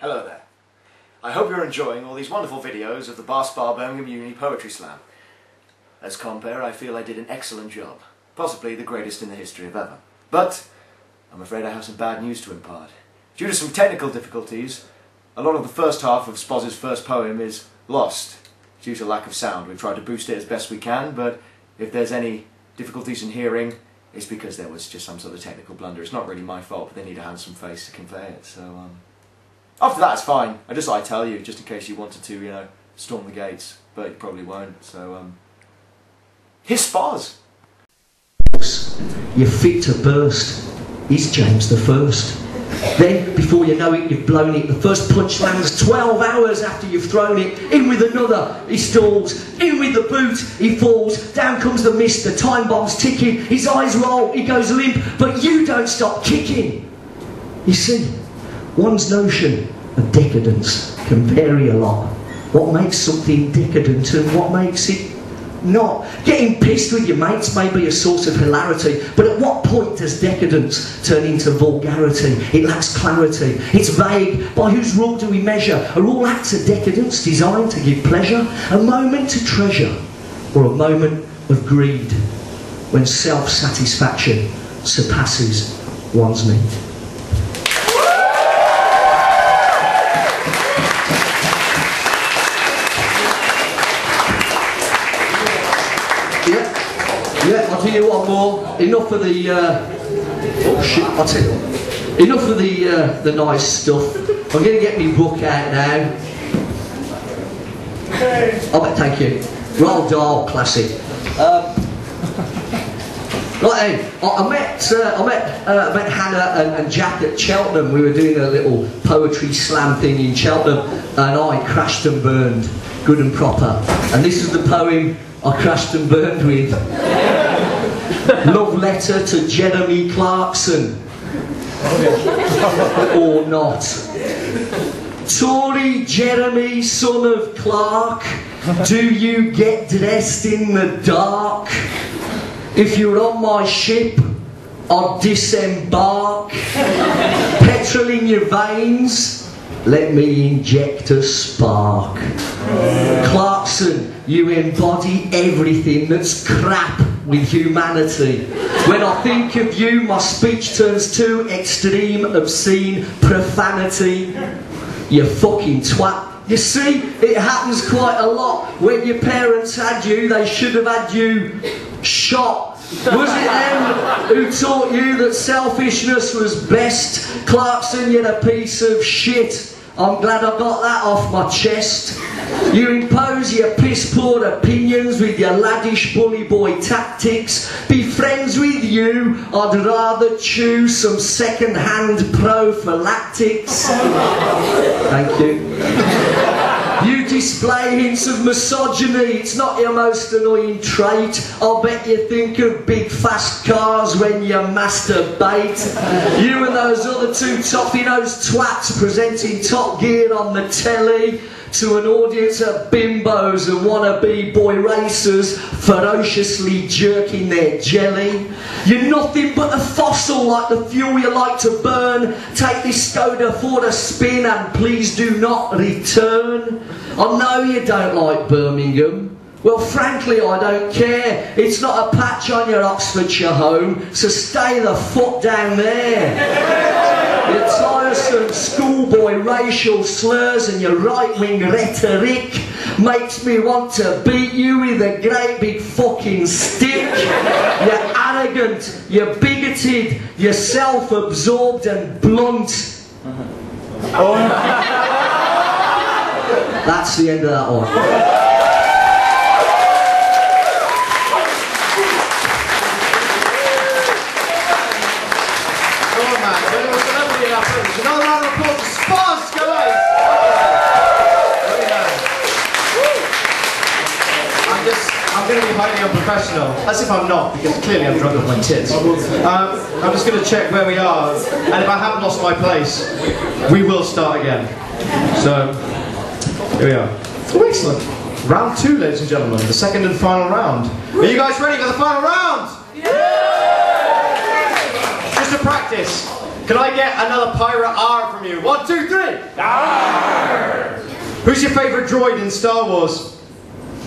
Hello there. I hope you're enjoying all these wonderful videos of the Birmingham University Poetry Slam. As compere, I feel I did an excellent job, possibly the greatest in the history of ever. But I'm afraid I have some bad news to impart. Due to some technical difficulties, a lot of the first half of Spoz's first poem is lost due to lack of sound. We've tried to boost it as best we can, but if there's any difficulties in hearing, it's because there was just some sort of technical blunder. It's not really my fault, but they need a handsome face to convey it. So after that, it's fine. I just thought I'd tell you, just in case you wanted to, you know, storm the gates, but you probably won't. So here's Spoz. You're fit to burst. He's James the First. Then, before you know it, you've blown it. The first punch lands 12 hours after you've thrown it. In with another, he stalls. In with the boot, he falls. Down comes the mist, the time bomb's ticking. His eyes roll, he goes limp, but you don't stop kicking. You see, one's notion of decadence can vary a lot. What makes something decadent and what makes it not? Getting pissed with your mates may be a source of hilarity, but at what point does decadence turn into vulgarity? It lacks clarity, it's vague. By whose rule do we measure? Are all acts of decadence designed to give pleasure? A moment to treasure, or a moment of greed, when self-satisfaction surpasses one's need? Yeah, I'll tell you one more. Enough of the oh shit! I'll tell you what. Enough of the nice stuff. I'm going to get my book out now. Thank you. Roald Dahl classic. Right then, I met Hannah and Jack at Cheltenham. We were doing a little poetry slam thing in Cheltenham, and I crashed and burned, good and proper. And this is the poem I crashed and burned with. Love letter to Jeremy Clarkson. Or not. Tory Jeremy, son of Clark, do you get dressed in the dark? If you're on my ship, I'll disembark. Petrol in your veins, let me inject a spark. Clarkson, you embody everything that's crap with humanity. When I think of you, my speech turns to extreme, obscene profanity. You fucking twat. You see, it happens quite a lot. When your parents had you, they should have had you shot. Was it them who taught you that selfishness was best? Clarkson, you're a piece of shit. I'm glad I got that off my chest. You impose your piss-poor opinions with your laddish bully boy tactics. Be friends with you, I'd rather choose some second-hand prophylactics. Thank you. You display hints of misogyny, it's not your most annoying trait. I'll bet you think of big fast cars when you masturbate. You and those other two toffee-nosed twats presenting Top Gear on the telly to an audience of bimbos and wannabe boy racers ferociously jerking their jelly. You're nothing but a fossil like the fuel you like to burn. Take this Skoda for a spin and please do not return. I know you don't like Birmingham. Well, frankly, I don't care. It's not a patch on your Oxfordshire home, so stay the fuck down there. Your tiresome schoolboy racial slurs and your right-wing rhetoric makes me want to beat you with a great big fucking stick. You're arrogant, you're bigoted, you're self-absorbed and blunt. That's the end of that one. Another round of applause for Spoz, guys! I'm going to be highly unprofessional, as if I'm not, because clearly I'm drunk off my tits. I'm just going to check where we are, and if I haven't lost my place, we will start again. So, here we are. Oh, excellent. Round 2, ladies and gentlemen, the second and final round. Are you guys ready for the final round? Yeah! Just a practice. Can I get another pirate R from you? 1, 2, 3. Arr! Who's your favourite droid in Star Wars?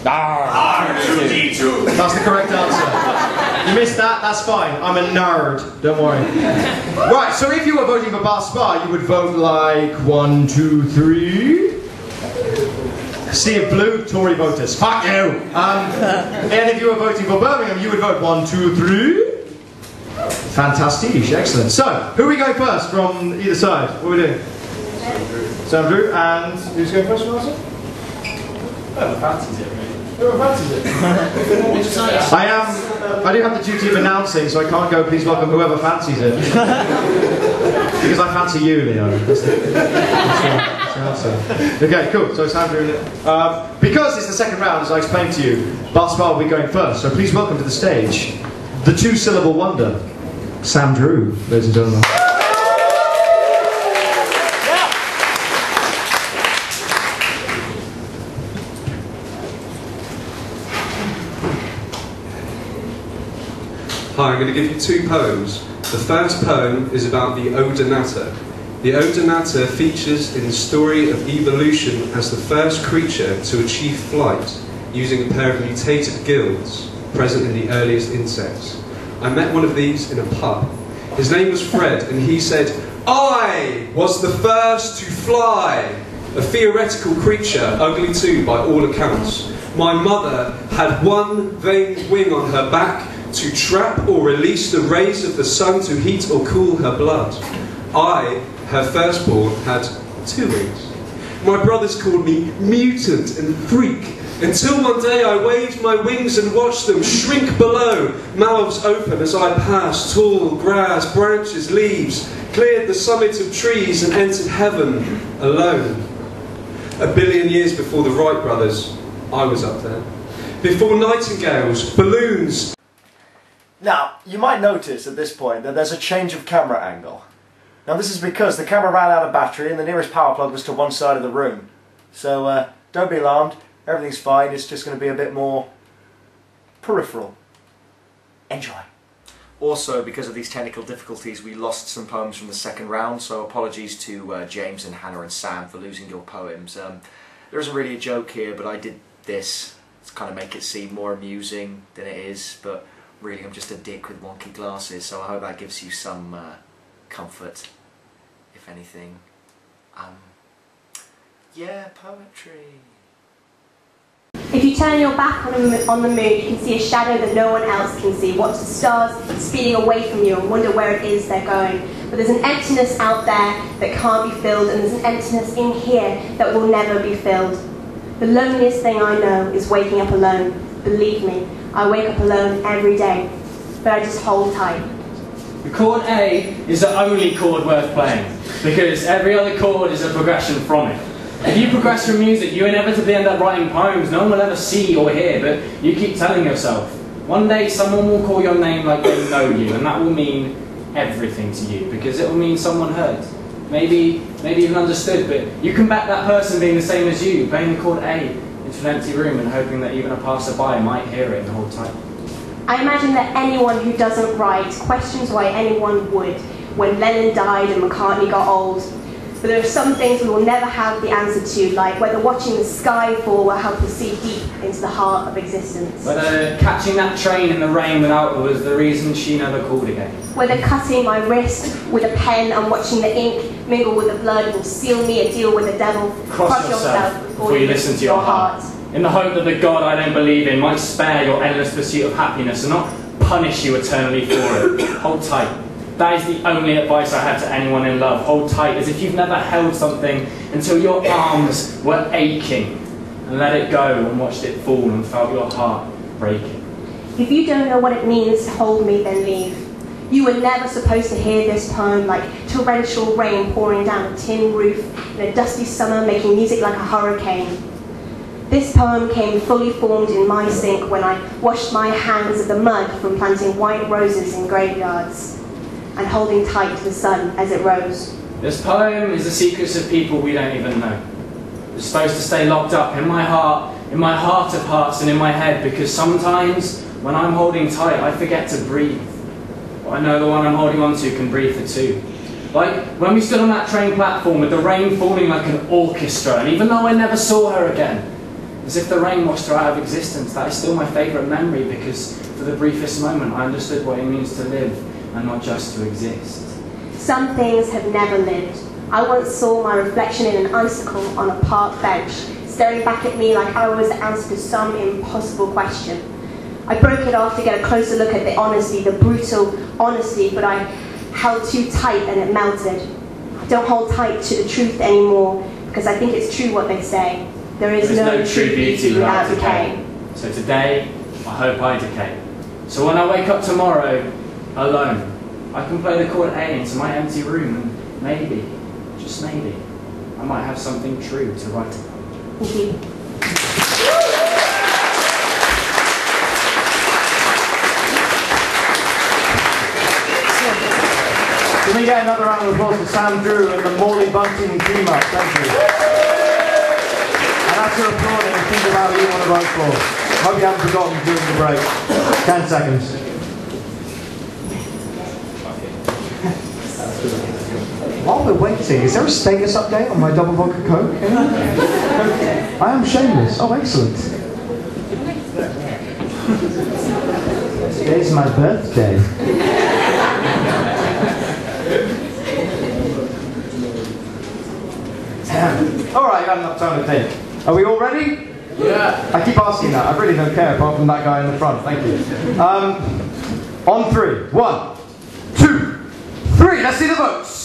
R2D2. That's the correct answer. You missed that, that's fine. I'm a nerd, don't worry. Right, so if you were voting for Bar Spa, you would vote like 1, 2, 3. Sea of blue, Tory voters. Fuck you! And if you were voting for Birmingham, you would vote 1, 2, 3. Fantastic, excellent. So, who are we going first from either side? What are we doing? Sam Drew, and who's going first from our side? Whoever fancies it, really. Whoever fancies it. I do have the duty of announcing, so I can't go, please welcome whoever fancies it. Because I fancy you, Leo. That's the answer. Okay, cool. So Sam Drew. Because it's the second round, as I explained to you, Bar Spa will be going first. So please welcome to the stage the 2-syllable wonder, Sam Drew, ladies and gentlemen. Hi, I'm going to give you 2 poems. The first poem is about the Odonata. The Odonata features in the story of evolution as the first creature to achieve flight, using a pair of mutated gills present in the earliest insects. I met one of these in a pub. His name was Fred, and he said, "I was the first to fly." A theoretical creature, ugly too by all accounts. My mother had one veined wing on her back to trap or release the rays of the sun to heat or cool her blood. I, her firstborn, had 2 wings. My brothers called me mutant and freak, until one day I waved my wings and watched them shrink below, mouths open as I passed tall grass, branches, leaves, cleared the summit of trees and entered heaven alone. 1 billion years before the Wright brothers, I was up there. Before nightingales, balloons. Now, you might notice at this point that there's a change of camera angle. Now this is because the camera ran out of battery and the nearest power plug was to one side of the room. So don't be alarmed, everything's fine, it's just going to be a bit more peripheral. Enjoy. Also, because of these technical difficulties, we lost some poems from the second round, so apologies to James and Hannah and Sam for losing your poems. There isn't really a joke here, but I did this to kind of make it seem more amusing than it is, but really I'm just a dick with wonky glasses, so I hope that gives you some comfort, if anything. Yeah, poetry. If you turn your back on the moon, you can see a shadow that no one else can see. Watch the stars speeding away from you and wonder where it is they're going. But there's an emptiness out there that can't be filled, and there's an emptiness in here that will never be filled. The loneliest thing I know is waking up alone. Believe me, I wake up alone every day, but I just hold tight. The chord A is the only chord worth playing, because every other chord is a progression from it. If you progress through music, you inevitably end up writing poems no one will ever see or hear, but you keep telling yourself. One day someone will call your name like they know you, and that will mean everything to you, because it will mean someone heard. Maybe even understood, but you can back that person being the same as you, playing the chord A into an empty room and hoping that even a passerby might hear it and hold tight. I imagine that anyone who doesn't write questions why anyone would when Lennon died and McCartney got old. But there are some things we will never have the answer to, like whether watching the sky fall will help us see deep into the heart of existence. Whether catching that train in the rain without her was the reason she never called again. Whether cutting my wrist with a pen and watching the ink mingle with the blood will seal me a deal with the devil. Cross yourself before you listen to your heart. In the hope that the God I don't believe in might spare your endless pursuit of happiness and not punish you eternally for it. Hold tight. That is the only advice I had to anyone in love. Hold tight, as if you've never held something until your arms were aching, and let it go and watched it fall and felt your heart breaking. If you don't know what it means to hold me, then leave. You were never supposed to hear this poem like torrential rain pouring down a tin roof in a dusty summer, making music like a hurricane. This poem came fully formed in my sink when I washed my hands of the mud from planting white roses in graveyards and holding tight to the sun as it rose. This poem is the secrets of people we don't even know. It's supposed to stay locked up in my heart of hearts and in my head, because sometimes when I'm holding tight I forget to breathe. But I know the one I'm holding on to can breathe for two. Like, when we stood on that train platform with the rain falling like an orchestra, and even though I never saw her again, as if the rain washed her out of existence, that is still my favourite memory, because for the briefest moment I understood what it means to live and not just to exist. Some things have never lived. I once saw my reflection in an icicle on a park bench, staring back at me like I was the answer to some impossible question. I broke it off to get a closer look at the honesty, the brutal honesty, but I held too tight and it melted. I don't hold tight to the truth anymore, because I think it's true what they say. There is no true beauty without decay. So today, I hope I decay. So when I wake up tomorrow, alone, I can play the chord A into my empty room, and maybe, just maybe, I might have something true to write about. Thank you. Can we get another round of applause for Sam Drew and the Morley Bunting team up? Thank you. And after applauding, think about who you want to vote for. Hope you haven't forgotten during the break. 10 seconds. While we're waiting, is there a status update on my double vodka Coke? I am shameless. Oh, excellent. Today's my birthday. Alright, you have enough time to think. Are we all ready? Yeah. I keep asking that. I really don't care, apart from that guy in the front. Thank you. On 3. 1, 2, 3. Let's see the votes.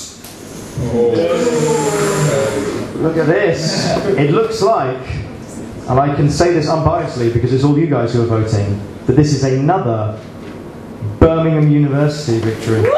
Look at this. It looks like, and I can say this unbiasedly because it's all you guys who are voting, that this is another Birmingham University victory.